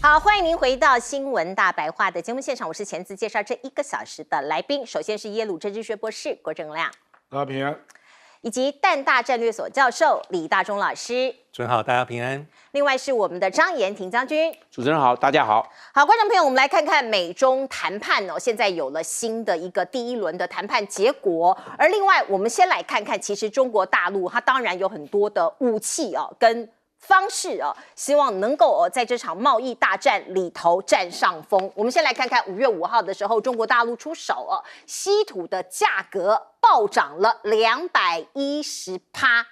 好，欢迎您回到新闻大白话的节目现场，我是钱子，介绍这1个小时的来宾。首先是耶鲁政治学博士郭正亮，大家平安，以及淡大战略所教授李大中老师。主持人好，大家平安。另外是我们的张延廷将军。主持人好，大家好。好，观众朋友，我们来看看美中谈判哦，现在有了新的一个第1轮的谈判结果。而另外，我们先来看看，其实中国大陆它当然有很多的武器哦，跟方式啊，希望能够在这场贸易大战里头占上风。我们先来看看5月5号的时候，中国大陆出手稀土的价格暴涨了210%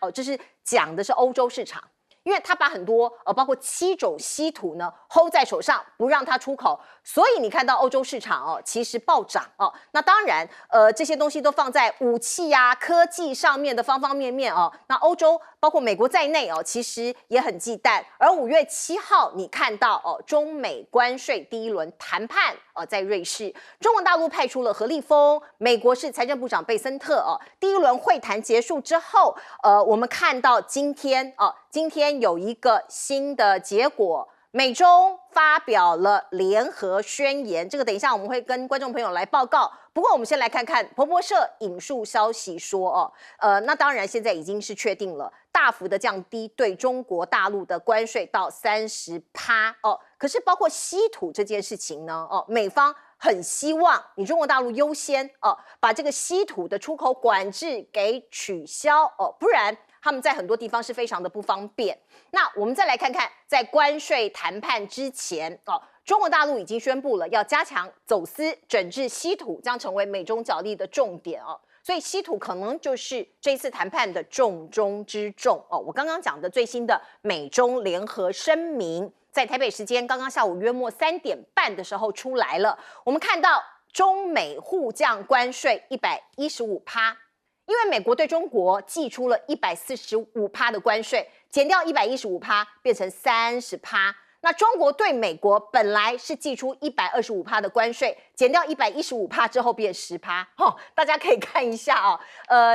哦，这是讲的是欧洲市场。因为他把很多包括7种稀土呢 hold 在手上，不让它出口，所以你看到欧洲市场其实暴涨那当然这些东西都放在武器啊、科技上面的方方面面那欧洲包括美国在内其实也很忌惮。而5月7号你看到中美关税第1轮谈判在瑞士，中国大陆派出了何立峰，美国是财政部长贝森特第1轮会谈结束之后，我们看到今天有一个新的结果，美中发表了联合宣言，这个等一下我们会跟观众朋友来报告。不过我们先来看看彭博社引述消息说那当然现在已经是确定了，大幅的降低对中国大陆的关税到30%可是包括稀土这件事情呢美方很希望你中国大陆优先把这个稀土的出口管制给取消不然他们在很多地方是非常的不方便。那我们再来看看，在关税谈判之前中国大陆已经宣布了要加强走私整治稀土，将成为美中角力的重点所以稀土可能就是这一次谈判的重中之重我刚刚讲的最新的美中联合声明，在台北时间刚刚下午约莫3点半的时候出来了。我们看到中美互降关税115%。因为美国对中国寄出了145%的关税，减掉115%变成30%。那中国对美国本来是寄出125%的关税，减掉115%之后变10%大家可以看一下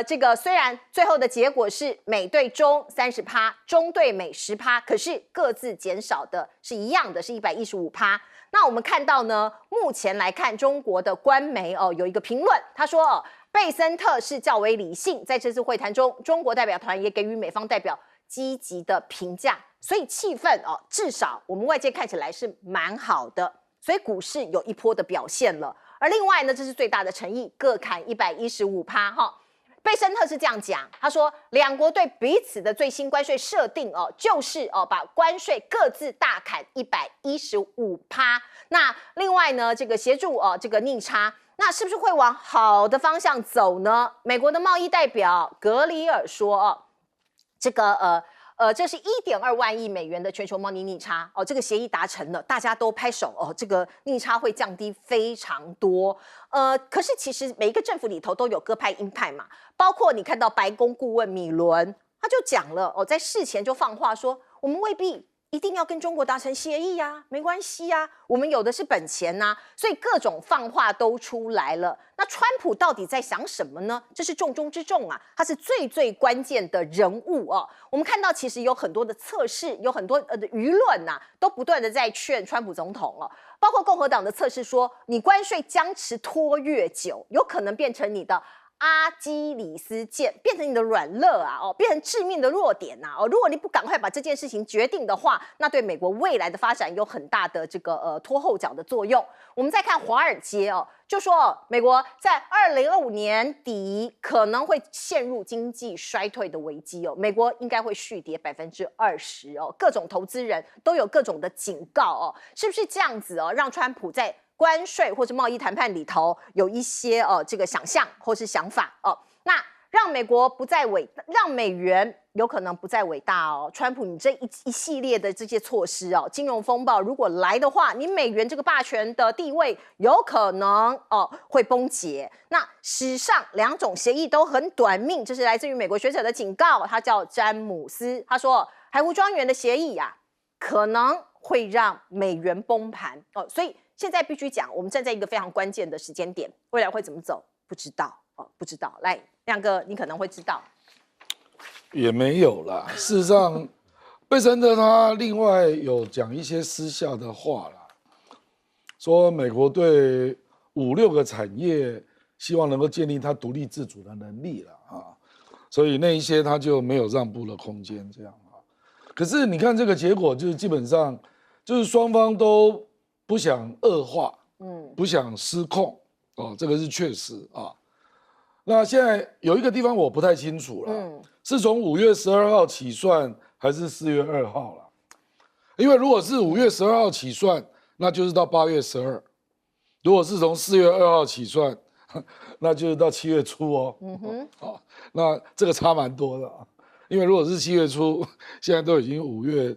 这个虽然最后的结果是美对中30%，中对美10%，可是各自减少的是一样的，是115%。那我们看到呢，目前来看，中国的官媒有一个评论，他说贝森特是较为理性，在这次会谈中，中国代表团也给予美方代表积极的评价，所以气氛至少我们外界看起来是蛮好的，所以股市有一波的表现了。而另外呢，这是最大的诚意，各砍115%贝森特是这样讲，他说两国对彼此的最新关税设定就是把关税各自大砍115%。那另外呢，这个协助这个逆差，那是不是会往好的方向走呢？美国的贸易代表格里尔说这个这是1.2万亿美元的全球贸易逆差这个协议达成了，大家都拍手这个逆差会降低非常多。可是其实每一个政府里头都有鸽派鹰派嘛，包括你看到白宫顾问米伦他就讲了在事前就放话说，我们未必一定要跟中国达成协议没关系我们有的是本钱所以各种放话都出来了。那川普到底在想什么呢？这是重中之重他是最关键的人物我们看到其实有很多的测试，有很多的舆论都不断的在劝川普总统包括共和党的测试说，你关税僵持拖越久，有可能变成你的阿基里斯腱，变成你的软肋变成致命的弱点如果你不赶快把这件事情决定的话，那对美国未来的发展有很大的这个拖后脚的作用。我们再看华尔街就说美国在2025年底可能会陷入经济衰退的危机美国应该会续跌20%各种投资人都有各种的警告是不是这样子让川普在关税或是贸易谈判里头有一些这个想象或是想法那让美国不再让美元有可能不再伟大川普你这一系列的这些措施金融风暴如果来的话，你美元这个霸权的地位有可能会崩解。那史上2种协议都很短命，这是来自于美国学者的警告，他叫詹姆斯，他说海湖庄园的协议可能会让美元崩盘所以现在必须讲，我们站在一个非常关键的时间点，未来会怎么走不知道不知道。来，亮哥，你可能会知道。也没有啦。事实上，贝森特他另外有讲一些私下的话啦，说美国对5、6个产业希望能够建立它独立自主的能力了啊，所以那一些他就没有让步的空间这样啊。可是你看这个结果，就是基本上就是双方都不想恶化，不想失控哦，这个是确实啊。那现在有一个地方我不太清楚了，是从5月12号起算还是4月2号了？因为如果是5月12号起算，那就是到8月12；如果是从4月2号起算，那就是到7月初哦。哦，那这个差蛮多的啊。因为如果是7月初，现在都已经5月，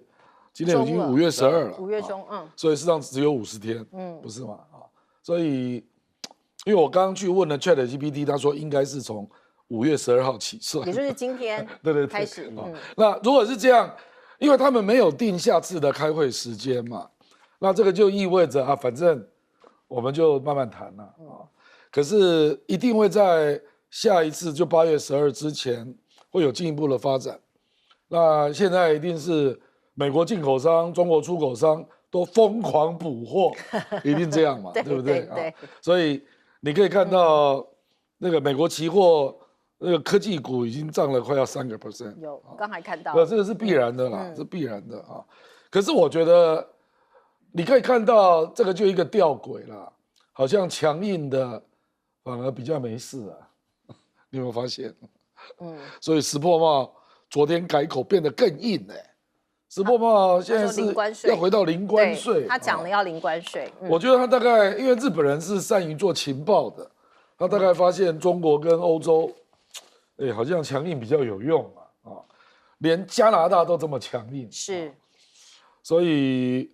今天已经5月12了，5月中，所以事实上只有50天，不是吗？啊，所以。因为我刚刚去问了 ChatGPT， 他说应该是从5月12号起算，也就是今天对开始。那如果是这样，因为他们没有定下次的开会时间嘛，那这个就意味着啊，反正我们就慢慢谈了啊。可是一定会在下一次就8月12之前会有进一步的发展。那现在一定是美国进口商、中国出口商都疯狂补货，一定这样嘛，对不对？对，所以。你可以看到，那个美国期货那个科技股已经涨了快要3%。有，刚才看到。这个是必然的啦，是必然的啊。可是我觉得，你可以看到这个就一个吊诡啦，好像强硬的反而比较没事啊。你有没有发现？所以石破茂昨天改口变得更硬石破茂现在是要回到零关税，他讲了要零关税。我觉得他大概因为日本人是善于做情报的，他大概发现中国跟欧洲，好像强硬比较有用啊，连加拿大都这么强硬，是，所以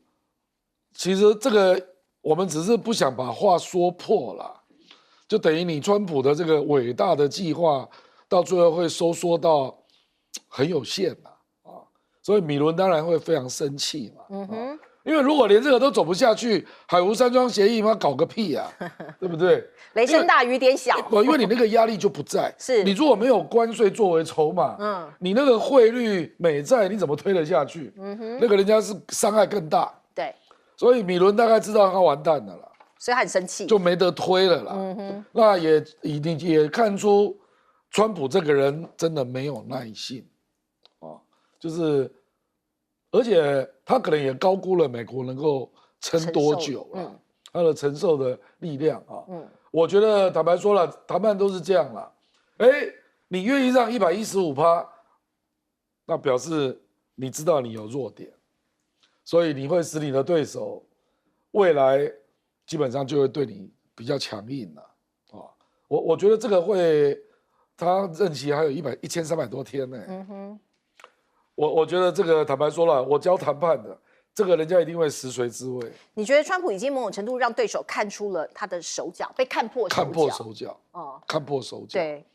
其实这个我们只是不想把话说破啦，就等于你川普的这个伟大的计划，到最后会收缩到很有限啦。所以米伦当然会非常生气嘛，因为如果连这个都走不下去，海湖山庄协议嘛搞个屁啊，对不对？雷声大雨点小，因为你那个压力就不在，是你如果没有关税作为筹码，你那个汇率美债你怎么推得下去？那个人家是伤害更大，对，所以米伦大概知道他完蛋了啦，所以他很生气，就没得推了啦。那也看出川普这个人真的没有耐性。就是，而且他可能也高估了美国能够撑多久了，他的承受的力量啊。我觉得坦白说了，谈判都是这样啦。你愿意让115%，那表示你知道你有弱点，所以你会使你的对手未来基本上就会对你比较强硬了啊。我觉得这个会，他任期还有1300多天呢。我觉得这个坦白说了，我教谈判的，这个人家一定会食髓知味。你觉得川普已经某种程度让对手看出了他的手脚，被看破手脚？看破手脚，看破手脚。对，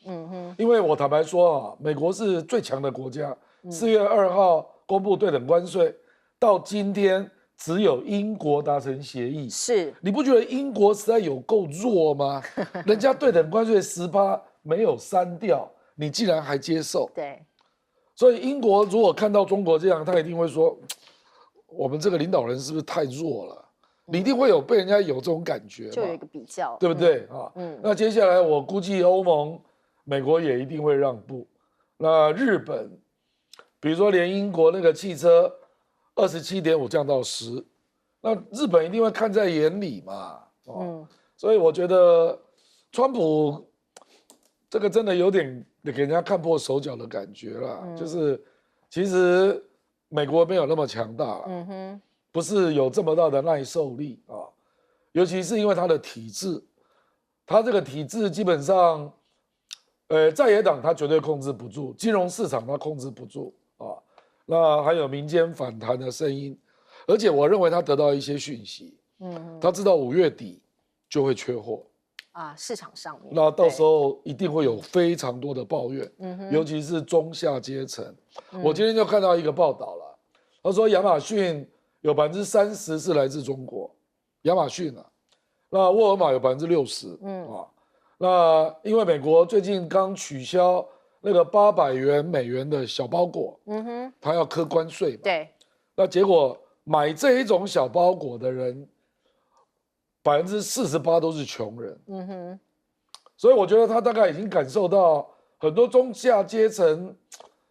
因为我坦白说啊，美国是最强的国家，4月2号公布对等关税，到今天只有英国达成协议。是，你不觉得英国实在有够弱吗？人家对等关税10%没有删掉，你竟然还接受？对。所以英国如果看到中国这样，他一定会说，我们这个领导人是不是太弱了？你一定会有被人家有这种感觉，就有一个比较，对不对啊？那接下来我估计欧盟、美国也一定会让步。那日本，比如说连英国那个汽车27.5降到10，那日本一定会看在眼里嘛。所以我觉得川普这个真的有点给人家看破手脚的感觉啦，就是其实美国没有那么强大啦，不是有这么大的耐受力啊，尤其是因为他的体制，他这个体制基本上，在野党他绝对控制不住，金融市场他控制不住啊，那还有民间反弹的声音，而且我认为他得到一些讯息，他知道5月底就会缺货。市场上面，那到时候一定会有非常多的抱怨，尤其是中下阶层。我今天就看到一个报道了，他说亚马逊有30%是来自中国，亚马逊那沃尔玛有60%，那因为美国最近刚取消那个$800的小包裹，他要课关税嘛。对，那结果买这一种小包裹的人48%都是穷人。所以我觉得他大概已经感受到很多中下阶层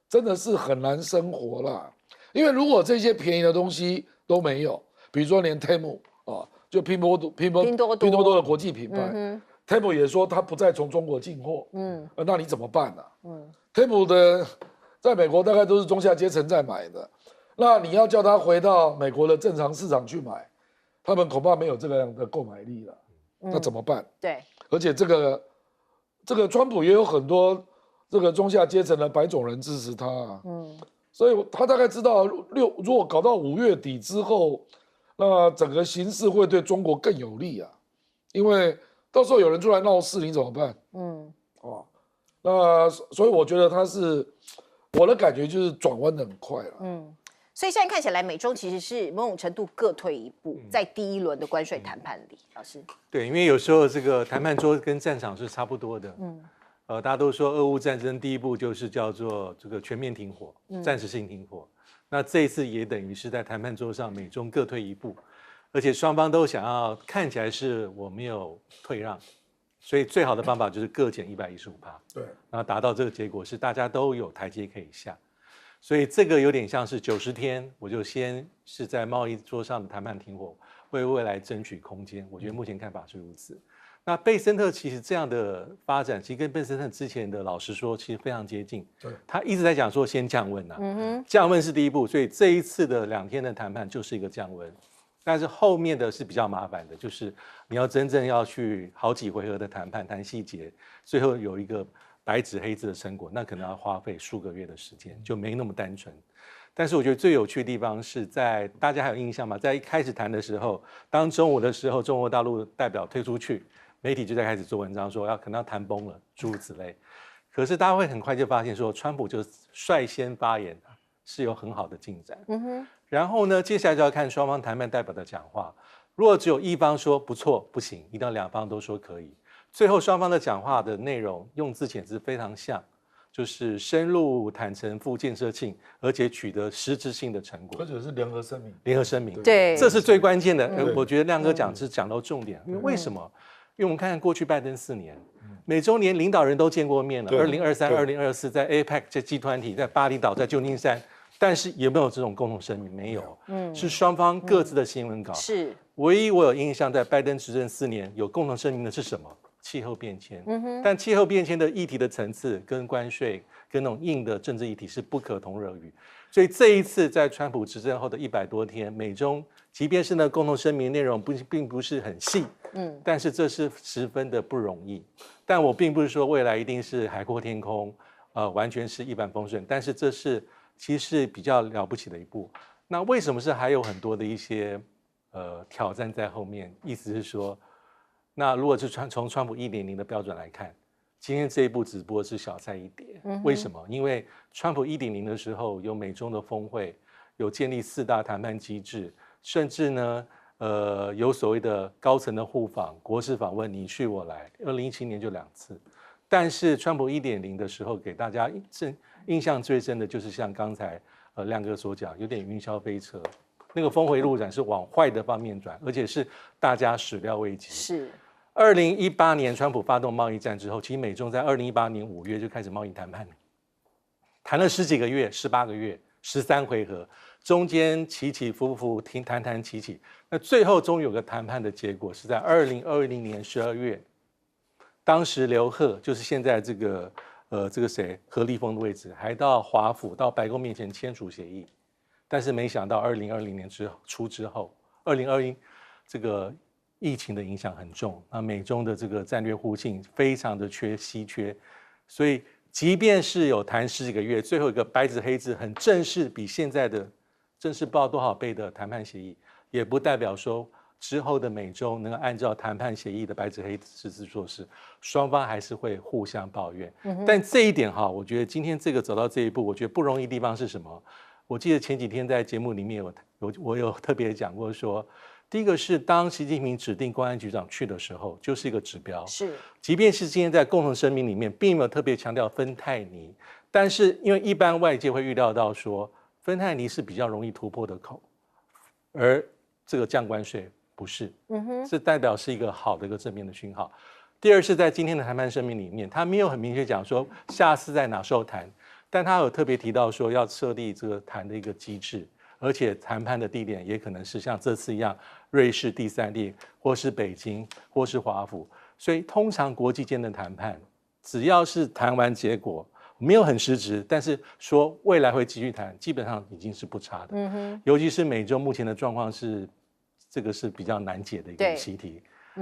真的是很难生活啦。因为如果这些便宜的东西都没有，比如说连 Temu 啊，就拼多多的国际品牌，Temu 也说他不再从中国进货，那你怎么办呢？Temu 的在美国大概都是中下阶层在买的，那你要叫他回到美国的正常市场去买，他们恐怕没有这个样的购买力了，那怎么办？对，而且这个川普也有很多这个中下阶层的白种人支持他所以他大概知道如果搞到5月底之后，那整个形势会对中国更有利啊，因为到时候有人出来闹事，你怎么办？那所以我觉得我的感觉就是转弯的很快了。所以现在看起来，美中其实是某种程度各退一步，在第一轮的关税谈判里，老师。对，因为有时候这个谈判桌跟战场是差不多的。大家都说俄乌战争第一步就是叫做这个全面停火，暂时性停火。那这一次也等于是在谈判桌上美中各退一步，而且双方都想要看起来是我没有退让，所以最好的方法就是各减115%。对，然后达到这个结果是大家都有台阶可以下。所以这个有点像是90天，我就先是在贸易桌上的谈判停火，为未来争取空间。我觉得目前看法是如此。那贝森特其实这样的发展，其实跟贝森特之前的老实说，其实非常接近。对，他一直在讲说先降温降温是第一步，所以这一次的2天的谈判就是一个降温。但是后面的是比较麻烦的，就是你要真正要去好几回合的谈判谈细节，最后有一个白纸黑字的成果，那可能要花费数个月的时间，就没那么单纯。但是我觉得最有趣的地方是在大家还有印象吗？在一开始谈的时候，当中午的时候，中国大陆代表退出去，媒体就在开始做文章说可能要谈崩了，诸如此类。可是大家会很快就发现说，川普就率先发言，是有很好的进展。然后呢，接下来就要看双方谈判代表的讲话。如果只有一方说不错不行，一定要两方都说可以。最后双方的讲话的内容用字遣词非常像，就是深入、坦诚、富建设性，而且取得实质性的成果，而且是联合声明。联合声明，对，这是最关键的。我觉得亮哥讲到重点，因为为什么？因为我们看看过去拜登4年，美中连领导人都见过面了，2023、2024在 APEC 在集团体，在巴厘岛，在旧金山。但是有没有这种共同声明？没有，是双方各自的新闻稿。是，唯一我有印象，在拜登执政4年有共同声明的是什么？气候变迁。但气候变迁的议题的层次跟关税跟那种硬的政治议题是不可同日而语。所以这一次在川普执政后的100多天，美中即便是呢共同声明内容并不是很细，但是这是十分的不容易。但我并不是说未来一定是海阔天空，完全是一帆风顺，但是这是其实是比较了不起的一步。那为什么是还有很多的一些挑战在后面？意思是说，那如果是从川普1.0的标准来看，今天这一步只不过是小菜一碟。为什么？因为川普1.0的时候有美中的峰会，有建立4大谈判机制，甚至呢有所谓的高层的互访、国事访问，你去我来。2017年就2次。但是川普1.0的时候，给大家印象最深的就是像刚才亮哥所讲，有点云霄飞车，那个峰回路转是往坏的方面转，而且是大家始料未及。是2018年川普发动贸易战之后，其实美中在2018年5月就开始贸易谈判，谈了10几个月，18个月，13回合，中间起起伏伏，谈起，那最后终于有个谈判的结果，是在2020年12月。当时刘鹤就是现在这个谁何立峰的位置，还到华府到白宫面前签署协议，但是没想到2020年初之后，2020这个疫情的影响很重，那美中的这个战略互信非常的稀缺，所以即便是有谈10几个月，最后一个白纸黑字很正式，比现在的正式报多少倍的谈判协议，也不代表说之后的美中能够按照谈判协议的白纸黑字做事，双方还是会互相抱怨。但这一点哈，我觉得今天这个走到这一步，我觉得不容易的地方是什么？我记得前几天在节目里面我有特别讲过说，第一个是当习近平指定公安局长去的时候，就是一个指标。是，即便是今天在共同声明里面，并没有特别强调芬太尼，但是因为一般外界会预料到说，芬太尼是比较容易突破的口，而这个降关税不是，这代表是一个好的一个正面的讯号。第二是在今天的谈判声明里面，他没有很明确讲说下次在哪时候谈，但他有特别提到说要设立这个谈的一个机制，而且谈判的地点也可能是像这次一样，瑞士第三地，或是北京，或是华府。所以通常国际间的谈判，只要是谈完结果没有很实质，但是说未来会继续谈，基本上已经是不差的。尤其是美洲目前的状况是，这个是比较难解的一个习题。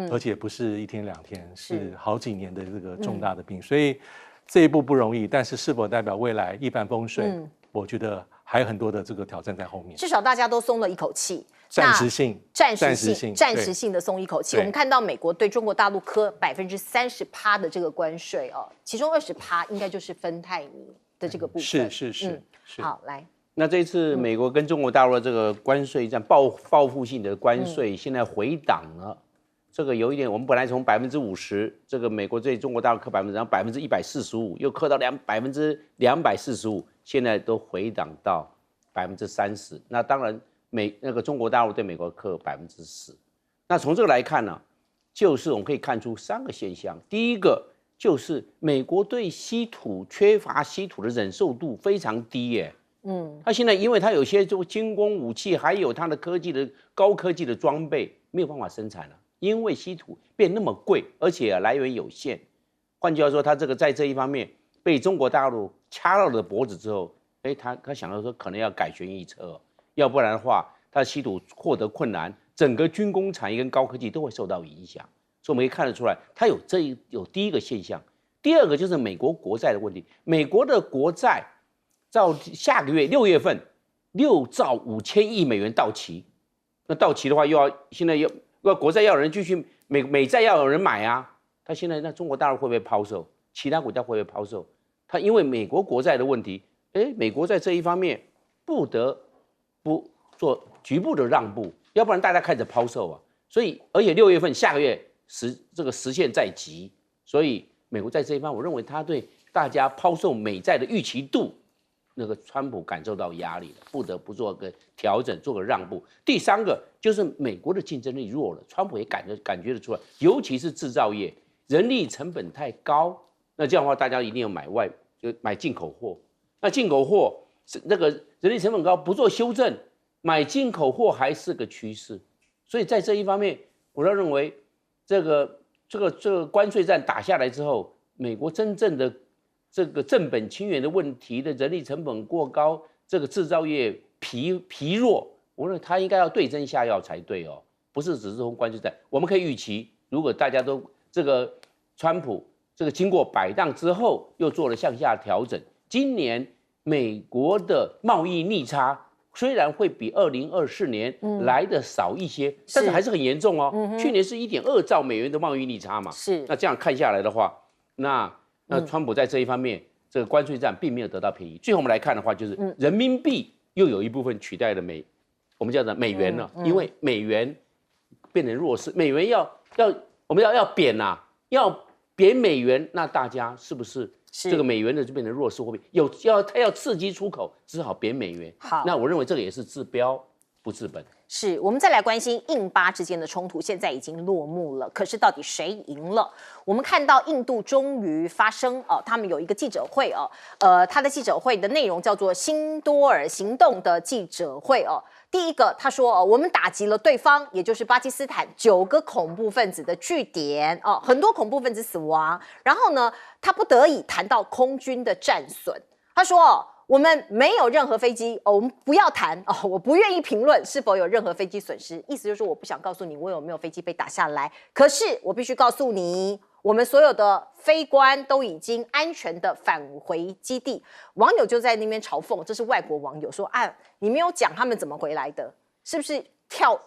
而且不是一天两天，是好几年的这个重大的病，所以这一步不容易。但是是否代表未来一帆风顺？我觉得还有很多的这个挑战在后面。至少大家都松了一口气，暂时性的松一口气。我们看到美国对中国大陆科30%的这个关税哦，其中20%应该就是芬太尼的这个部分。是。好，来。那这一次美国跟中国大陆的这个关税战报复性的关税，现在回档了。这个有一点，我们本来从50%，这个美国对中国大陆课然后145%，又课到245%，现在都回档到30%。那当然那个中国大陆对美国课10%。那从这个来看呢，就是我们可以看出3个现象。第一个就是美国对缺乏稀土的忍受度非常低耶。他现在因为他有些就精工武器，还有他的高科技的装备没有办法生产了。因为稀土变那么贵，而且来源有限，换句话说，他这个在这一方面被中国大陆掐到了脖子之后，他想到说可能要改弦易辙，要不然的话，他稀土获得困难，整个军工产业跟高科技都会受到影响。所以我们可以看得出来，他有第一个现象，第二个就是美国国债的问题。美国的国债到下个月6月份6兆5千亿美元到期，那到期的话现在国债要有人继续美债要有人买啊，他现在那中国大陆会不会抛售？其他国家会不会抛售？他因为美国国债的问题，美国在这一方面不得不做局部的让步，要不然大家开始抛售啊。所以而且6月份下个月这个时限在即，所以美国在这一方，我认为他对大家抛售美债的预期度，那个川普感受到压力了，不得不做个调整，做个让步。第三个就是美国的竞争力弱了，川普也感觉得出来，尤其是制造业，人力成本太高，那这样的话大家一定要买进口货。那进口货那个人力成本高，不做修正，买进口货还是个趋势。所以在这一方面，我认为这个关税战打下来之后，美国真正的这个正本清源的问题的人力成本过高，这个制造业疲弱，我认为他应该要对症下药才对哦，不是只是从关税战。我们可以预期，如果大家都这个川普这个经过摆荡之后，又做了向下调整，今年美国的贸易逆差虽然会比2024年来的少一些，但是还是很严重哦。去年是1.2兆美元的贸易逆差嘛，那这样看下来的话，那川普在这一方面，这个关税战并没有得到便宜。最后我们来看的话，就是人民币又有一部分取代了我们叫做美元了，因为美元变成弱势，美元我们要贬啊，要贬美元，那大家是不是这个美元的就变成弱势货币？它要刺激出口，只好贬美元。好，那我认为这个也是治标不治本。是我们再来关心印巴之间的冲突，现在已经落幕了。可是到底谁赢了？我们看到印度终于发声哦，他们有一个记者会哦，他的记者会的内容叫做“辛多尔行动”的记者会哦。第一个，他说哦，我们打击了对方，也就是巴基斯坦9个恐怖分子的据点哦，很多恐怖分子死亡。然后呢，他不得已谈到空军的战损，他说哦，我们没有任何飞机哦，我们不要谈哦，我不愿意评论是否有任何飞机损失，意思就是说我不想告诉你我有没有飞机被打下来，可是我必须告诉你，我们所有的飞官都已经安全的返回基地。网友就在那边嘲讽，这是外国网友说啊，你没有讲他们怎么回来的，是不是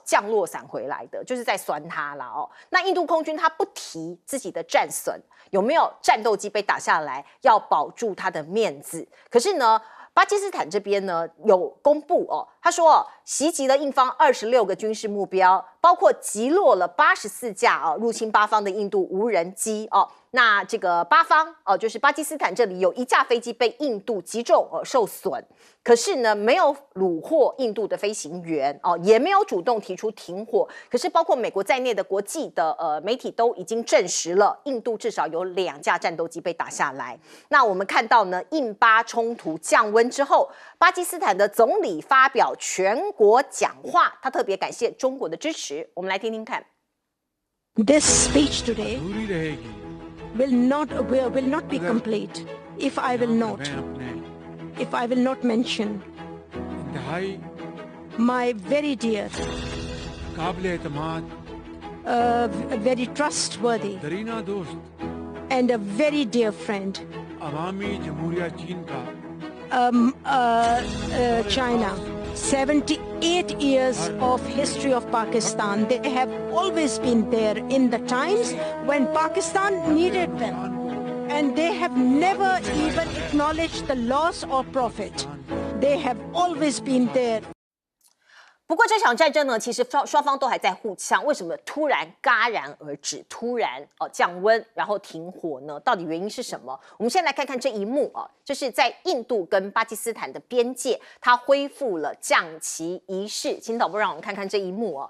降落伞回来的，就是在酸他啦哦。那印度空军他不提自己的战损，有没有战斗机被打下来，要保住他的面子。可是呢，巴基斯坦这边呢有公布哦，他说袭击了印方26个军事目标，包括击落了84架入侵巴方的印度无人机哦。那这个巴方就是巴基斯坦这里有1架飞机被印度击中受损，可是呢没有虏获印度的飞行员也没有主动提出停火。可是包括美国在内的国际的媒体都已经证实了，印度至少有2架战斗机被打下来。那我们看到呢，印巴冲突降温之后，巴基斯坦的总理发表全国讲话，他特别感谢中国的支持。我们来听听看。This speech today will not be complete if I will not mention my very dear, very trustworthy and a very dear friend, China. 78 years of history of Pakistan. They have always been there in the times when Pakistan needed them. And they have never even acknowledged the loss or profit. They have always been there. 不过这场战争呢，其实双方都还在互呛。为什么突然戛然而止，突然降温，然后停火呢？到底原因是什么？我们先来看看这一幕就是在印度跟巴基斯坦的边界，它恢复了降旗仪式。请导播让我们看看这一幕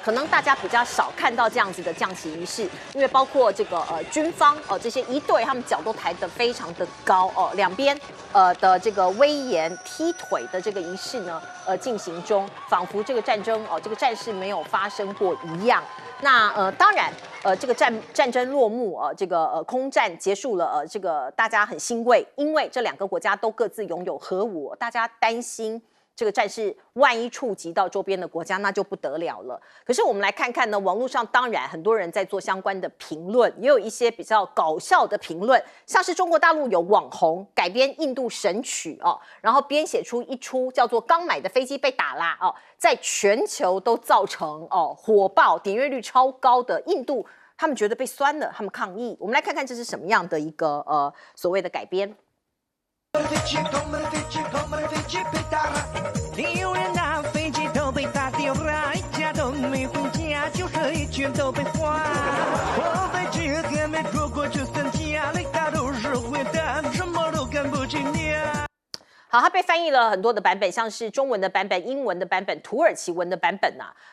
可能大家比较少看到这样子的降旗仪式，因为包括这个军方这些一队，他们脚都抬得非常的高两边的这个威严踢腿的这个仪式呢进行中，仿佛这个战争这个战事没有发生过一样。那当然这个战争落幕这个空战结束了这个大家很欣慰，因为这2个国家都各自拥有核武，大家担心这个战事万一触及到周边的国家，那就不得了了。可是我们来看看呢，网络上当然很多人在做相关的评论，也有一些比较搞笑的评论，像是中国大陆有网红改编印度神曲然后编写出一出叫做《刚买的飞机被打啦》在全球都造成火爆、点阅率超高的印度，他们觉得被酸了，他们抗议。我们来看看这是什么样的一个所谓的改编。有人拿飞机都被打掉了，一家都没回家，就这一群都被划。我飞机还没出国就散架，雷达都是灰的，什么都看不清你。好，它被翻译了很多的版本，像是中文的版本、英文的版本、土耳其文的版本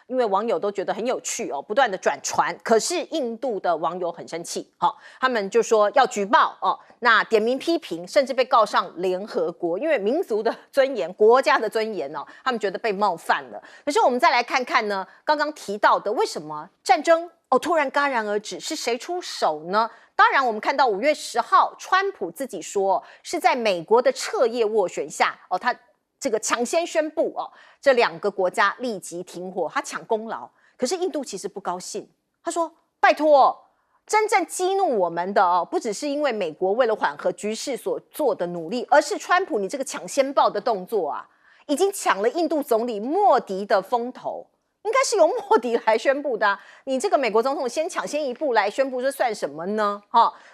因为网友都觉得很有趣不断的转传。可是印度的网友很生气他们就说要举报那点名批评，甚至被告上联合国，因为民族的尊严、国家的尊严他们觉得被冒犯了。可是我们再来看看呢，刚刚提到的为什么战争突然戛然而止，是谁出手呢？当然，我们看到5月10号，川普自己说是在美国的彻夜斡旋下他这个抢先宣布这2个国家立即停火，他抢功劳。可是印度其实不高兴，他说：“拜托，真正激怒我们的不只是因为美国为了缓和局势所做的努力，而是川普你这个抢先报的动作已经抢了印度总理莫迪的风头。”应该是由莫迪来宣布的你这个美国总统先抢先一步来宣布，这算什么呢？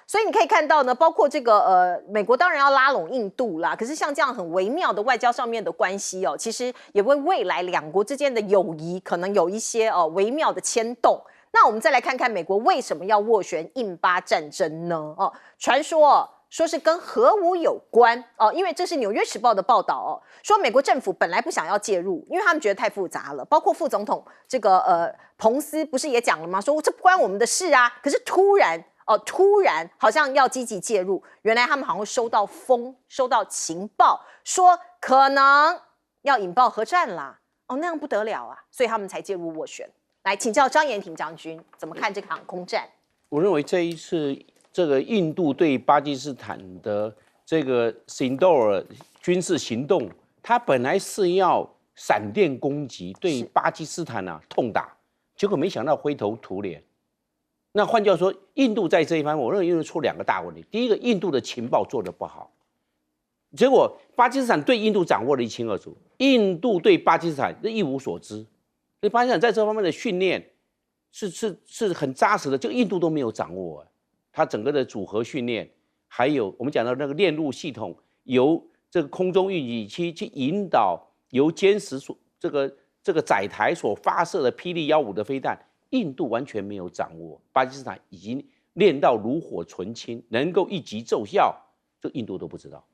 所以你可以看到呢，包括这个美国当然要拉拢印度啦，可是像这样很微妙的外交上面的关系其实也为未来2国之间的友谊可能有一些微妙的牵动。那我们再来看看美国为什么要斡旋印巴战争呢？传说是跟核武有关因为这是《纽约时报》的报道说美国政府本来不想要介入，因为他们觉得太复杂了。包括副总统这个彭斯不是也讲了吗？说这不关我们的事可是突然好像要积极介入，原来他们好像收到情报，说可能要引爆核战啦那样不得了所以他们才介入斡旋。来请教张延廷将军怎么看这场空战？我认为这一次这个印度对巴基斯坦的这个Sindoor军事行动，它本来是要闪电攻击，对巴基斯坦痛打，结果没想到灰头土脸。那换句话说，印度在这一方面，我认为印度出2个大问题。第一个，印度的情报做得不好，结果巴基斯坦对印度掌握得一清二楚，印度对巴基斯坦一无所知。所以巴基斯坦在这方面的训练是很扎实的，这个印度都没有掌握。它整个的组合训练，还有我们讲到那个链路系统，由这个空中运击机去引导由歼十所这个载台所发射的霹雳15的飞弹，印度完全没有掌握。巴基斯坦已经练到炉火纯青，能够一击奏效，这印度都不知道。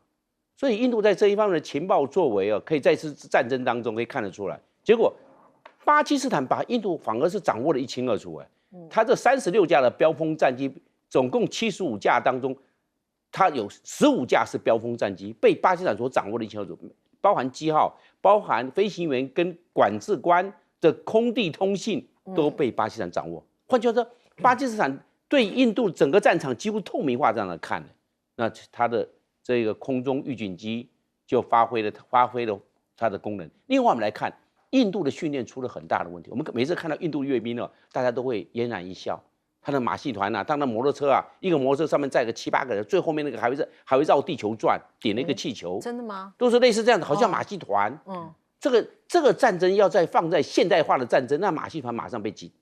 所以印度在这一方面的情报作为可以在这次战争当中可以看得出来。结果巴基斯坦把印度反而是掌握得一清二楚。他这36架的标风战机，总共75架当中，他有15架是标风战机，被巴基斯坦所掌握的一清二楚，包含机号、包含飞行员跟管制官的空地通信都被巴基斯坦掌握。换句话说，巴基斯坦对印度整个战场几乎透明化这样的看，那他的这个空中预警机就发挥了它的功能。另外，我们来看印度的训练出了很大的问题。我们每次看到印度阅兵大家都会嫣然一笑。他的马戏团他的摩托车一个摩托车上面载个7、8个人，最后面那个还会绕地球转，点了一个气球。真的吗？都是类似这样的，好像马戏团。这个战争要再放在现代化的战争，那马戏团马上被击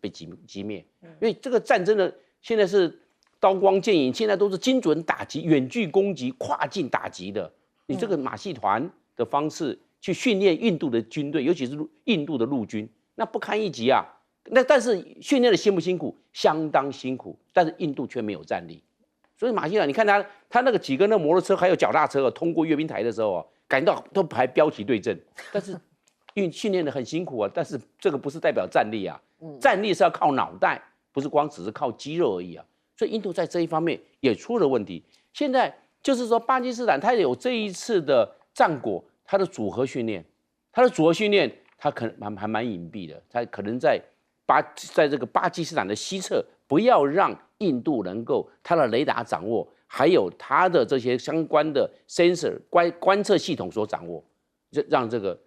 灭。因为这个战争呢，现在是刀光剑影，现在都是精准打击、远距攻击、跨境打击的。你这个马戏团的方式去训练印度的军队，尤其是印度的陆军，那不堪一击啊！但是训练的辛不辛苦？相当辛苦，但是印度却没有战力。所以马戏团，你看他那个几个那摩托车还有脚踏车通过阅兵台的时候感觉到都还标旗对阵，但是因为训练的很辛苦但是这个不是代表战力啊，战力是要靠脑袋，不是光只是靠肌肉而已啊。所以印度在这一方面也出了问题。现在就是说，巴基斯坦它有这一次的战果，它的组合训练，它可能还蛮隐蔽的，它可能在这个巴基斯坦的西侧，不要让印度能够它的雷达掌握，还有它的这些相关的 sensor 观测系统所掌握，让这个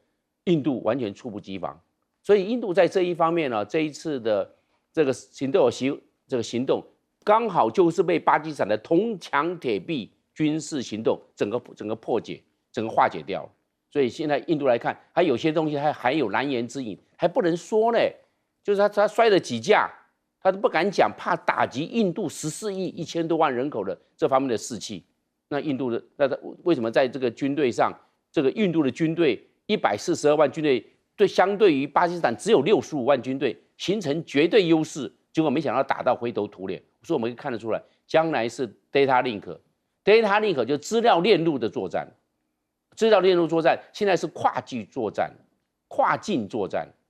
印度完全猝不及防。所以印度在这一方面这一次的这个行动刚好就是被巴基斯坦的铜墙铁壁军事行动整个破解，整个化解掉了。所以现在印度来看，它有些东西还有难言之隐，还不能说呢。就是他摔了几架，他都不敢讲，怕打击印度14亿1000多万人口的这方面的士气。那印度的为什么在这个军队上，这个印度的军队142万军队相对于巴基斯坦只有65万军队，形成绝对优势。结果没想到打到灰头土脸。所以我们可以看得出来，将来是 data link 就资料链路的作战。资料链路作战现在是跨境作战，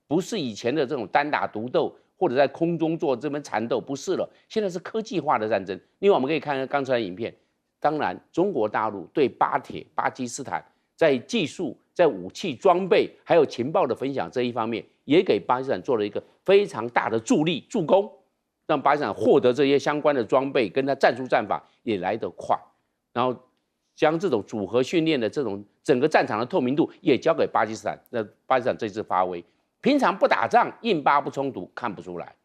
不是以前的这种单打独斗或者在空中做这门缠斗，不是了。现在是科技化的战争。另外，我们可以看看刚才的影片。当然，中国大陆对巴基斯坦在技术、在武器装备还有情报的分享这一方面，也给巴基斯坦做了一个非常大的助攻，让巴基斯坦获得这些相关的装备，跟他战术战法也来得快。然后将这种组合训练的这种整个战场的透明度也交给巴基斯坦。那巴基斯坦这次发威。平常不打仗，印巴不冲突，看不出来。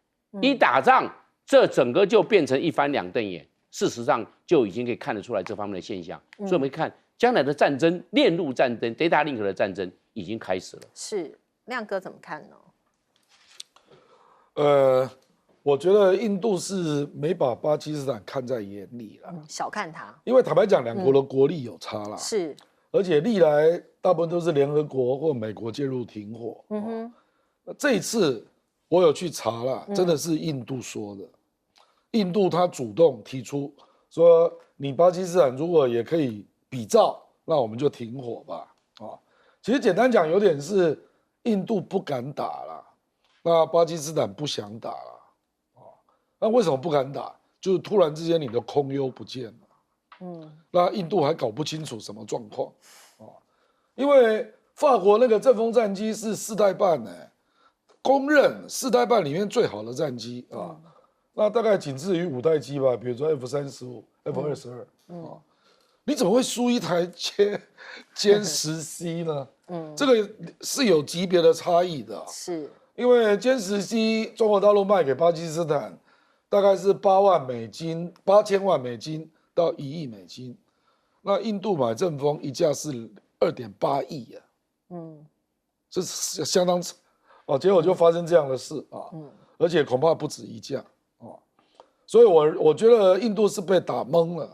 一打仗，这整个就变成一翻两瞪眼。事实上，就已经可以看得出来这方面的现象。所以我们看将来的战争，链路战争、data link 的战争已经开始了。是，亮哥怎么看呢？我觉得印度是没把巴基斯坦看在眼里了，小看他。因为坦白讲，两国的国力有差啦。是，而且历来大部分都是联合国或美国介入停火。这一次我有去查了，真的是印度说的。印度他主动提出说，你巴基斯坦如果也可以比照，那我们就停火吧。其实简单讲，有点是印度不敢打了，那巴基斯坦不想打了。那为什么不敢打？就是突然之间你的空优不见了。那印度还搞不清楚什么状况。因为法国那个阵风战机是4代半公认4代半里面最好的战机那大概仅次于5代机吧，比如说 F-35、F-22你怎么会输一台歼10C 呢？这个是有级别的差异的。是，因为歼10C 中国大陆卖给巴基斯坦大概是8万美金，8000万美金到1亿美金，那印度买阵风一架是2.8亿这是相当结果就发生这样的事啊，而且恐怕不止一架啊，所以我觉得印度是被打懵了，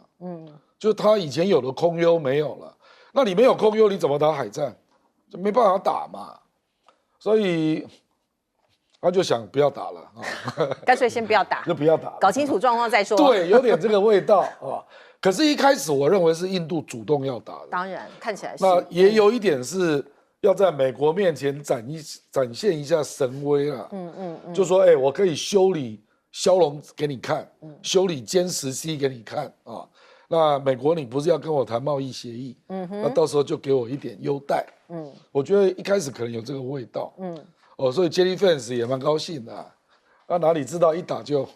就是他以前有的空优没有了，那你没有空优，你怎么打海战？就没办法打嘛，所以他就想不要打了啊，干脆先不要打，就不要打了，搞清楚状况再说。对，有点这个味道啊。可是，一开始我认为是印度主动要打的，当然看起来是。那也有一点是要在美国面前展现一下神威啦。就说我可以修理骁龙给你看，修理歼10C 给你看啊。那美国你不是要跟我谈贸易协议，那到时候就给我一点优待。我觉得一开始可能有这个味道。所以 Jelly Fans 也蛮高兴的，那哪里知道一打就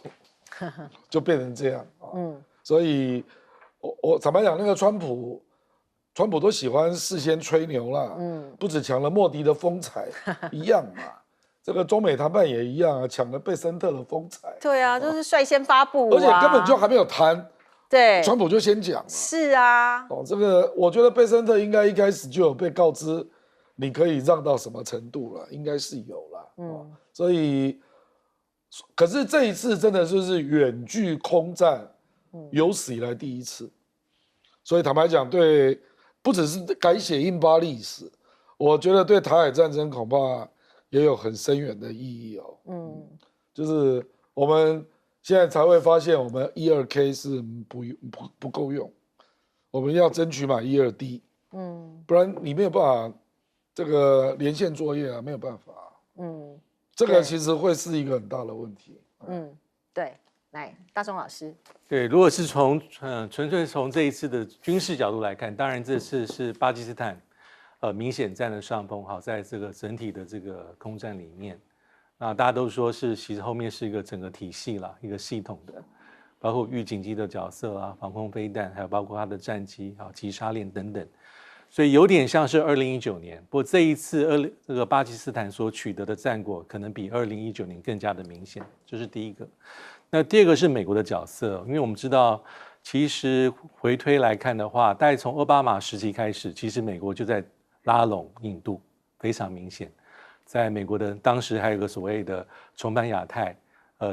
变成这样啊。所以我坦白讲，那个川普都喜欢事先吹牛啦，不止抢了莫迪的风采一样嘛，这个中美谈判也一样啊，抢了贝森特的风采。对啊，就是率先发布，而且根本就还没有谈，对，川普就先讲了。是啊，这个我觉得贝森特应该一开始就有被告知，你可以让到什么程度了，应该是有了。所以，可是这一次真的就是远距空战，有史以来第一次。所以坦白讲，对，不只是改写印巴历史，我觉得对台海战争恐怕也有很深远的意义哦。就是我们现在才会发现，我们12K 是不够用，我们要争取买12D，不然你没有办法这个连线作业啊，没有办法。这个其实会是一个很大的问题。对，来，大钟老师。对，如果是从纯粹从这一次的军事角度来看，当然这次是巴基斯坦明显占了上风，好，在这个整体的这个空战里面，那大家都说是其实后面是一个整个体系啦，一个系统的，包括预警机的角色啊，防空飞弹，还有包括它的战机啊、击杀链等等，所以有点像是2019年，不过这一次这个巴基斯坦所取得的战果可能比2019年更加的明显，这是第一个。那第二个是美国的角色，因为我们知道，其实回推来看的话，大概从奥巴马时期开始，其实美国就在拉拢印度，非常明显。在美国的当时还有个所谓的重返亚太，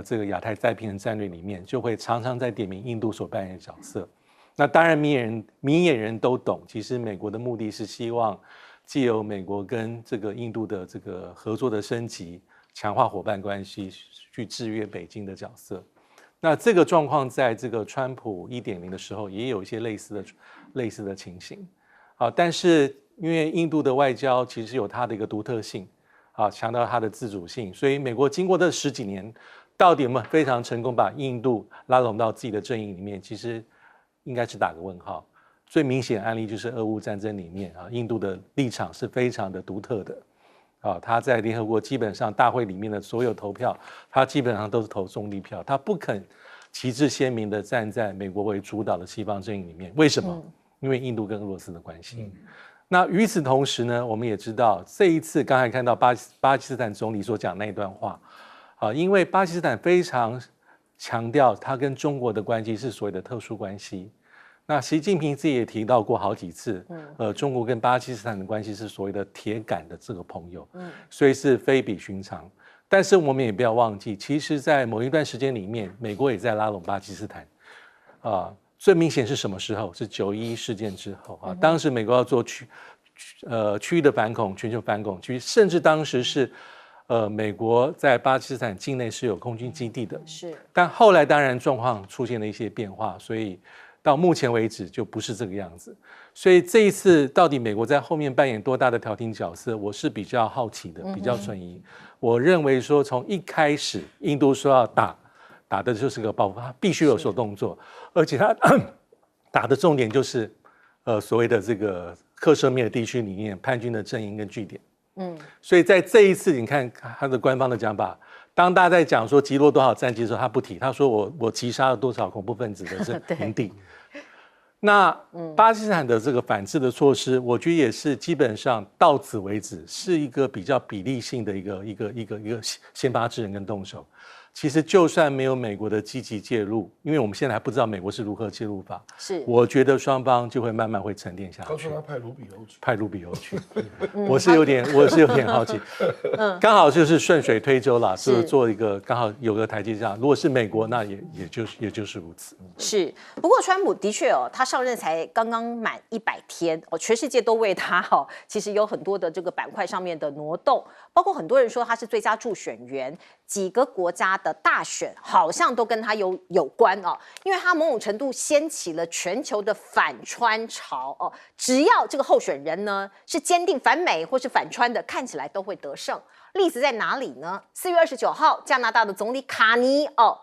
这个亚太再平衡战略里面，就会常常在点名印度所扮演的角色。那当然明眼人都懂，其实美国的目的是希望藉由美国跟这个印度的这个合作的升级，强化伙伴关系，去制约北京的角色。那这个状况在这个川普1.0的时候也有一些类似的情形，但是因为印度的外交其实有它的一个独特性，强调它的自主性，所以美国经过这10几年，到底有没有非常成功把印度拉拢到自己的阵营里面，其实应该是打个问号。最明显的案例就是俄乌战争里面印度的立场是非常的独特的。他在联合国基本上大会里面的所有投票，他基本上都是投中立票，他不肯旗帜鲜明的站在美国为主导的西方阵营里面。为什么？因为印度跟俄罗斯的关系。那与此同时呢，我们也知道这一次刚才看到巴基斯坦总理所讲那一段话，因为巴基斯坦非常强调他跟中国的关系是所谓的特殊关系。那习近平自己也提到过好几次，中国跟巴基斯坦的关系是所谓的铁杆的这个朋友，所以是非比寻常。但是我们也不要忘记，其实在某一段时间里面，美国也在拉拢巴基斯坦，最明显是什么时候？是911事件之后当时美国要做区域的反恐、全球反恐区，甚至当时是美国在巴基斯坦境内是有空军基地的，是。但后来当然状况出现了一些变化，所以到目前为止就不是这个样子。所以这一次到底美国在后面扮演多大的调停角色，我是比较好奇的，比较存疑。我认为说从一开始印度说要打的就是个报复，他必须有所动作，而且他打的重点就是所谓的这个克什米尔地区里面叛军的阵营跟据点。所以在这一次你看他的官方的讲法，当大家在讲说击落多少战机的时候，他不提，他说我击杀了多少恐怖分子的是营地。那巴基斯坦的这个反制的措施，我觉得也是基本上到此为止，是一个比较比例性的一个先发制人跟动手。其实就算没有美国的积极介入，因为我们现在还不知道美国是如何介入法，是我觉得双方就会慢慢会沉淀下去告诉。他派卢比欧去。派卢比欧去，我是有点好奇，刚好就是顺水推舟啦，就是做一个刚好有个台阶下。如果是美国，那也就是如此。是，不过川普的确哦，他上任才刚刚满100天哦，全世界都为他哦，其实有很多的这个板块上面的挪动，包括很多人说他是最佳助选员，几个国家的大选好像都跟他有关哦，因为他某种程度掀起了全球的反川潮哦，只要这个候选人呢是坚定反美或是反川的，看起来都会得胜。例子在哪里呢？4月29号，加拿大的总理卡尼哦。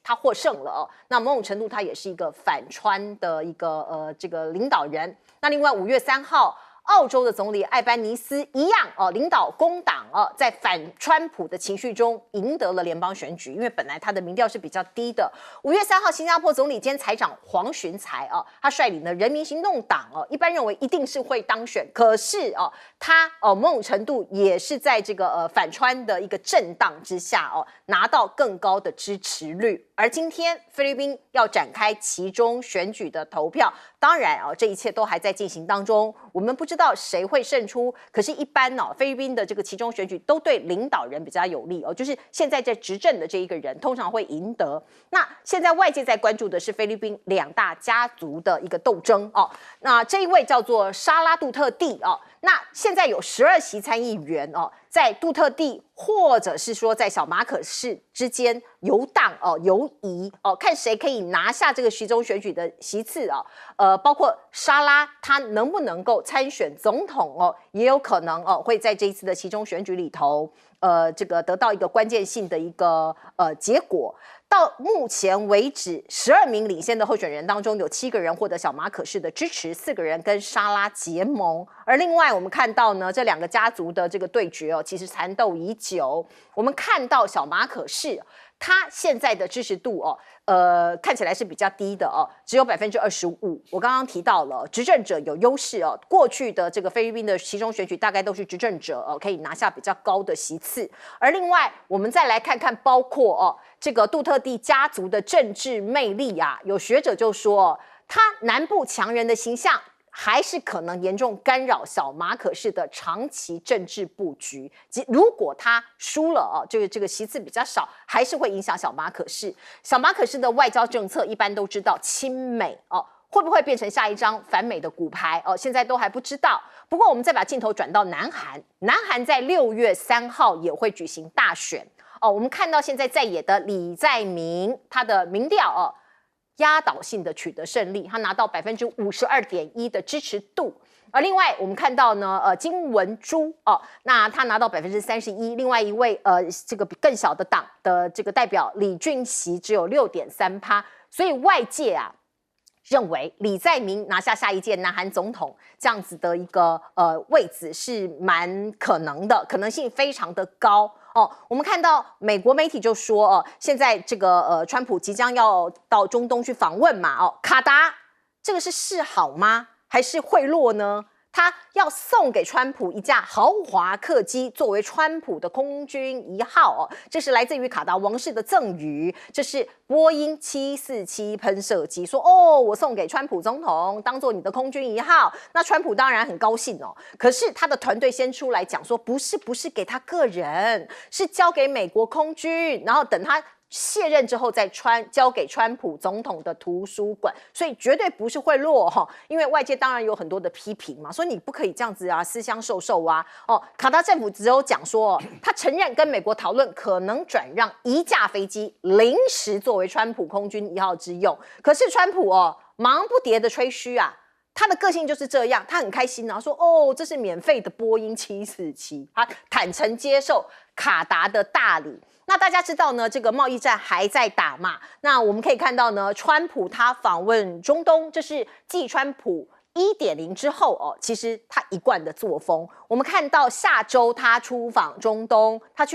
他获胜了哦，那某种程度他也是一个反川的一个这个领导人。那另外5月3号，澳洲的总理艾班尼斯一样哦，领导工党哦，在反川普的情绪中赢得了联邦选举，因为本来他的民调是比较低的。5月3号，新加坡总理兼财长黄循财哦，他率领的人民行动党哦，一般认为一定是会当选，可是哦，他某种程度也是在这个反川的一个震荡之下哦，拿到更高的支持率。而今天菲律宾要展开期中选举的投票，当然这一切都还在进行当中，我们不知道谁会胜出。可是，一般菲律宾的这个期中选举都对领导人比较有利哦，就是现在在执政的这一个人通常会赢得。那现在外界在关注的是菲律宾2大家族的一个斗争哦。那这一位叫做沙拉杜特地哦，那现在有12席参议员哦，在杜特地或者是说在小马可仕之间游荡游移哦，看谁可以拿下这个期中选举的席次哦。包括沙拉他能不能够参选总统哦，也有可能会在这一次的期中选举里头这个得到一个关键性的一个结果。到目前为止，12名领先的候选人当中，有7个人获得小马可仕的支持，4个人跟沙拉结盟。而另外，我们看到呢，这2个家族的这个对决其实缠斗已久。我们看到小马可仕他现在的支持度看起来是比较低的只有25%。我刚刚提到了执政者有优势过去的这个菲律宾的期中选举大概都是执政者可以拿下比较高的席次。而另外，我们再来看看，包括这个杜特地家族的政治魅力啊，有学者就说他南部强人的形象还是可能严重干扰小马可仕的长期政治布局。如果他输了这个席次比较少，还是会影响小马可仕。小马可仕的外交政策一般都知道亲美会不会变成下一张反美的骨牌现在都还不知道。不过我们再把镜头转到南韩，南韩在6月3号也会举行大选我们看到现在在野的李在明，他的民调压倒性的取得胜利，他拿到52.1%的支持度。而另外我们看到呢，金文洙那他拿到31%，另外一位这个更小的党的这个代表李俊熙只有6.3%，所以外界认为李在明拿下下一届南韩总统这样子的一个位置是蛮可能的，可能性非常的高我们看到美国媒体就说现在这个川普即将要到中东去访问嘛卡达这个是示好吗？还是贿赂呢？他要送给川普一架豪华客机作为川普的空军1号这是来自于卡达王室的赠予，这是波音747喷射机，说我送给川普总统当做你的空军1号。那川普当然很高兴可是他的团队先出来讲说不是给他个人，是交给美国空军，然后等他卸任之后再交给川普总统的图书馆，所以绝对不是贿赂因为外界当然有很多的批评嘛，说你不可以这样子私相授受卡达政府只有讲说他承认跟美国讨论可能转让1架飞机临时作为川普空军1号之用，可是川普忙不迭的吹嘘他的个性就是这样，他很开心说这是免费的波音747，他坦诚接受卡达的大礼。那大家知道呢，这个贸易战还在打嘛？那我们可以看到呢，川普他访问中东，这是继川普1.0之后其实他一贯的作风。我们看到下周他出访中东，他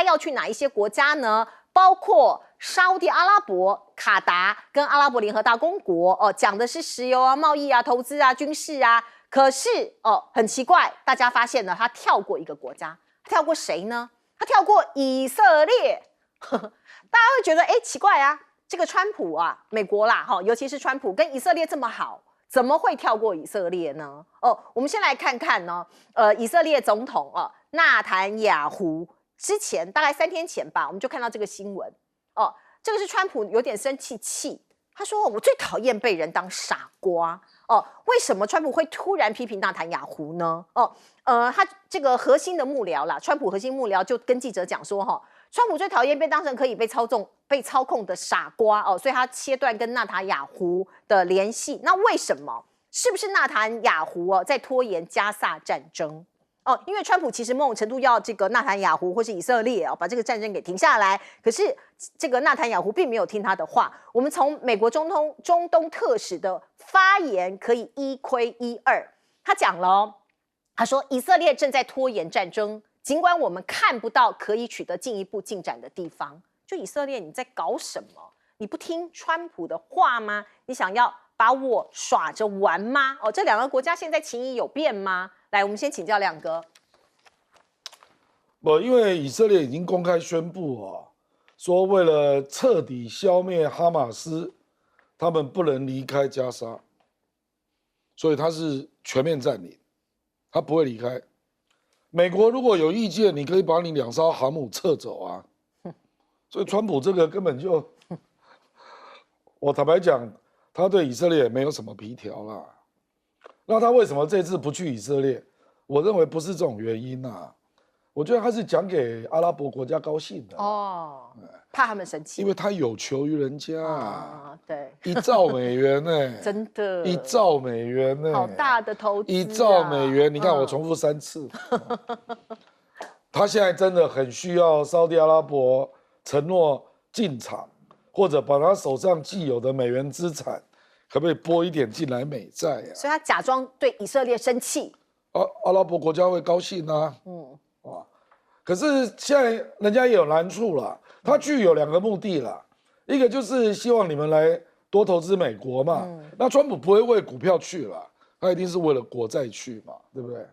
要去哪一些国家呢？包括沙地阿拉伯、卡达跟阿拉伯联合大公国讲的是石油贸易投资军事可是很奇怪，大家发现了他跳过一个国家，跳过谁呢？他跳过以色列大家会觉得，哎，奇怪啊，这个川普啊，美国啦，尤其是川普跟以色列这么好，怎么会跳过以色列呢？我们先来看看呢，以色列总统纳坦雅胡之前大概3天前吧，我们就看到这个新闻，这个是川普有点生气，他说我最讨厌被人当傻瓜。为什么川普会突然批评纳坦雅胡呢？他这个核心的幕僚啦，川普核心幕僚就跟记者讲说，川普最讨厌被当成可以被操控的傻瓜所以他切断跟纳坦雅胡的联系。那为什么？是不是纳坦雅胡在拖延加萨战争？因为川普其实某种程度要这个纳坦雅胡或是以色列把这个战争给停下来，可是这个纳坦雅胡并没有听他的话。我们从美国中东特使的发言可以一窥一二。他讲了他说以色列正在拖延战争，尽管我们看不到可以取得进一步进展的地方。就以色列你在搞什么？你不听川普的话吗？你想要把我耍着玩吗？这两个国家现在情谊有变吗？来，我们先请教亮哥。因为以色列已经公开宣布说为了彻底消灭哈马斯，他们不能离开加沙，所以他是全面占领，他不会离开。美国如果有意见，你可以把你2艘航母撤走啊。所以川普这个根本就，我坦白讲，他对以色列没有什么皮条啦。那他为什么这次不去以色列？我认为不是这种原因我觉得他是讲给阿拉伯国家高兴的怕他们生气，因为他有求于人家对，1兆美元呢，真的1兆美元呢，好大的投资1兆美元，你看我重复3次，他现在真的很需要沙特阿拉伯承诺进场，或者把他手上既有的美元资产，可不可以拨一点进来美债所以他假装对以色列生气，阿拉伯国家会高兴可是现在人家也有难处了，他去有2个目的了，一个就是希望你们来多投资美国嘛，那川普不会为股票去了，他一定是为了国债去嘛，对不对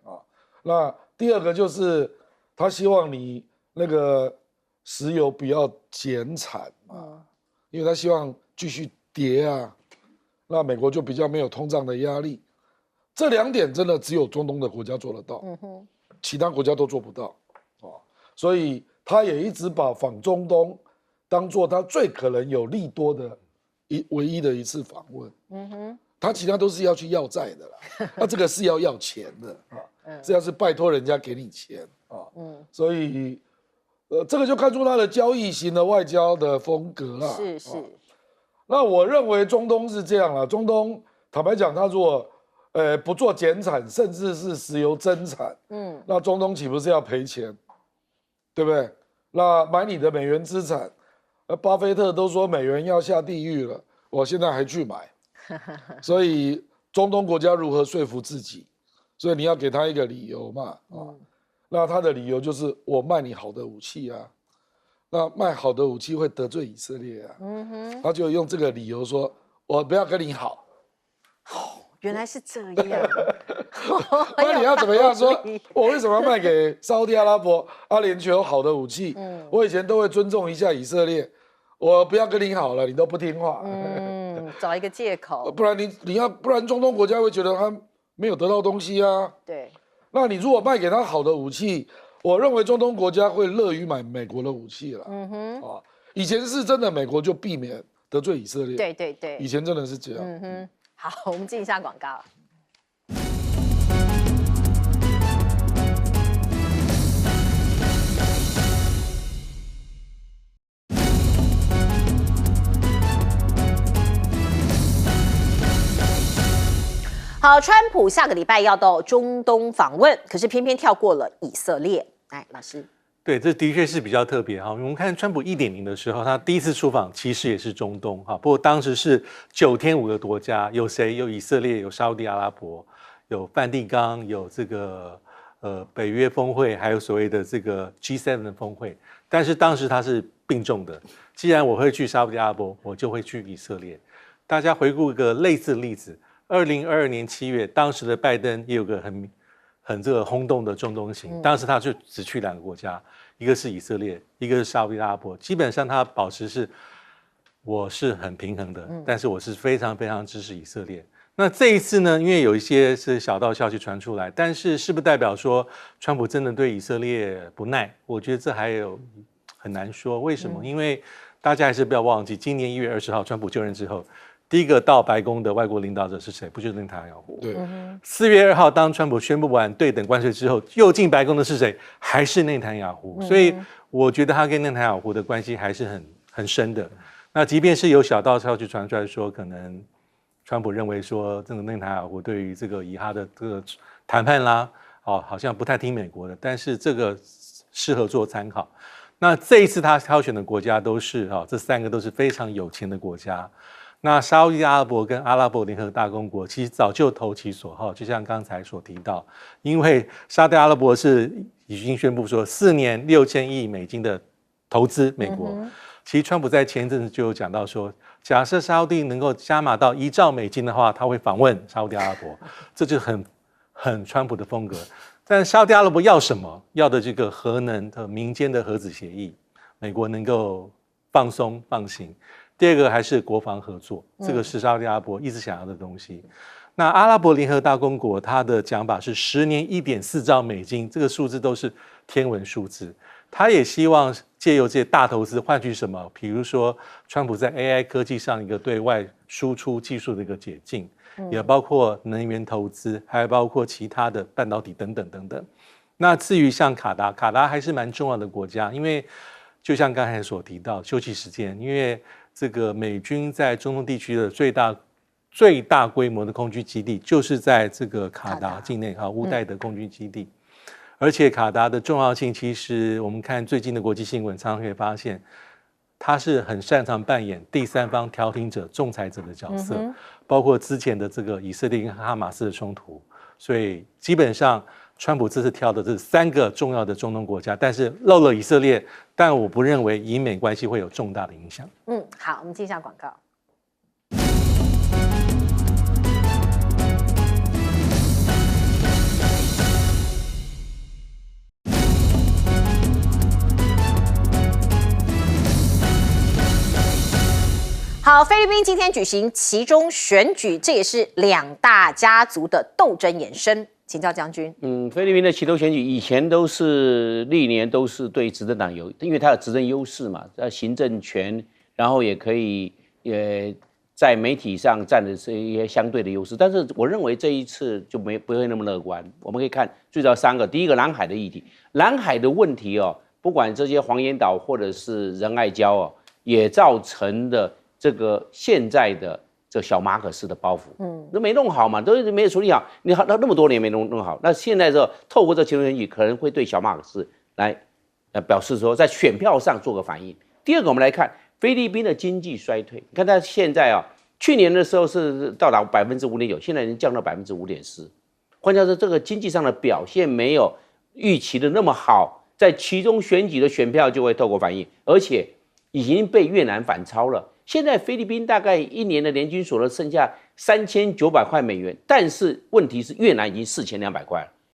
那第2个就是他希望你那个石油不要减产嘛，因为他希望继续跌那美国就比较没有通胀的压力。这2点真的只有中东的国家做得到，其他国家都做不到所以他也一直把访中东当作他最可能有利多的唯一的一次访问。他其他都是要去要债的啦，他这个是要钱的这要是拜托人家给你钱所以这个就看出他的交易型的外交的风格啦。是那我认为中东是这样啦，中东坦白讲，他如果不做减产，甚至是石油增产，那中东岂不是要赔钱？对不对？那买你的美元资产，巴菲特都说美元要下地狱了，我现在还去买，所以中东国家如何说服自己？所以你要给他一个理由嘛，那他的理由就是我卖你好的武器那卖好的武器会得罪以色列他就用这个理由说，我不要跟你好。原来是这样。那你要怎么样说？我为什么要卖给沙特阿拉伯、阿联酋好的武器？我以前都会尊重一下以色列，我不要跟你好了，你都不听话。找一个借口。不然不然中东国家会觉得他没有得到东西对。那你如果卖给他好的武器，我认为中东国家会乐于买美国的武器了。以前是真的，美国就避免得罪以色列。对。以前真的是这样。好，我们进一下广告。好，川普下个礼拜要到中东访问，可是偏偏跳过了以色列。来，老师。对，这的确是比较特别哈。我们看川普1.0的时候，他第一次出访其实也是中东哈，不过当时是9天5个国家，有谁？有以色列，有沙特阿拉伯，有梵蒂冈，有这个北约峰会，还有所谓的这个 G7 的峰会。但是当时他是并重的，既然我会去沙特阿拉伯，我就会去以色列。大家回顾一个类似的例子，2022年7月，当时的拜登也有个很这个轰动的中东行，当时他就只去2个国家，一个是以色列，一个是沙烏地阿拉伯。基本上他保持是，我是很平衡的，但是我是非常非常支持以色列。那这一次呢，因为有一些是小道消息传出来，但是是不是代表说川普真的对以色列不耐？我觉得这还有很难说。为什么？因为大家还是不要忘记，今年1月20号川普就任之后，第一个到白宫的外国领导者是谁？不就是内塔尼亚胡？对，4月2号当川普宣布完对等关税之后，又进白宫的是谁？还是内塔尼亚胡。所以我觉得他跟内塔尼亚胡的关系还是很深的。那即便是有小道消息传出来说，可能川普认为说，这个内塔尼亚胡对于这个以哈的这个谈判啦，好像不太听美国的，但是这个适合做参考。那这一次他挑选的国家都是这3个都是非常有钱的国家。那沙烏地阿拉伯跟阿拉伯联合大公国其实早就投其所好，就像刚才所提到，因为沙特阿拉伯是已经宣布说4年6000亿美金的投资美国。其实川普在前一阵子就有讲到说，假设沙烏地能够加码到1兆美金的话，他会访问沙烏地阿拉伯，这就很川普的风格。但沙烏地阿拉伯要什么？要的这个核能的民间的核子协议，美国能够放松放行。第二个还是国防合作，这个是沙烏地阿拉伯一直想要的东西。那阿拉伯联合大公国，它的讲法是10年1.4兆美金，这个数字都是天文数字。他也希望借由这些大投资换取什么？比如说，川普在 AI 科技上一个对外输出技术的一个解禁，也包括能源投资，还包括其他的半导体等等等等。那至于像卡达还是蛮重要的国家，因为就像刚才所提到，休息时间，因为这个美军在中东地区的最大规模的空军基地就是在这个卡达境内乌代的空军基地。而且卡达的重要性，其实我们看最近的国际新闻，常常可以发现，他是很擅长扮演第三方调停者、仲裁者的角色，包括之前的这个以色列跟哈马斯的冲突。所以基本上，川普这次挑的这3个重要的中东国家，但是漏了以色列，但我不认为以美关系会有重大的影响。好，我们进一下广告。好，菲律宾今天举行期中选举，这也是2大家族的斗争延伸。请教将军。菲律宾的期中选举以前历年都是对执政党有，因为它有执政优势嘛，行政权，然后也可以在媒体上占的是一些相对的优势。但是我认为这一次就不会那么乐观。我们可以看最早3个，第一个南海的议题，南海的问题不管这些黄岩岛或者是仁爱礁也造成的这个现在的这小马可斯的包袱，都没弄好嘛，都没有处理好。你好，那么多年没弄好，那现在透过这期中选举，可能会对小马可斯来表示说，在选票上做个反应。第二个，我们来看菲律宾的经济衰退，你看它现在去年的时候是到达5.9%，现在已经降到5.4%。换句话说，这个经济上的表现没有预期的那么好，在期中选举的选票就会透过反应，而且已经被越南反超了。现在菲律宾大概1年的年均所得剩下3900块美元，但是问题是越南已经4200块了，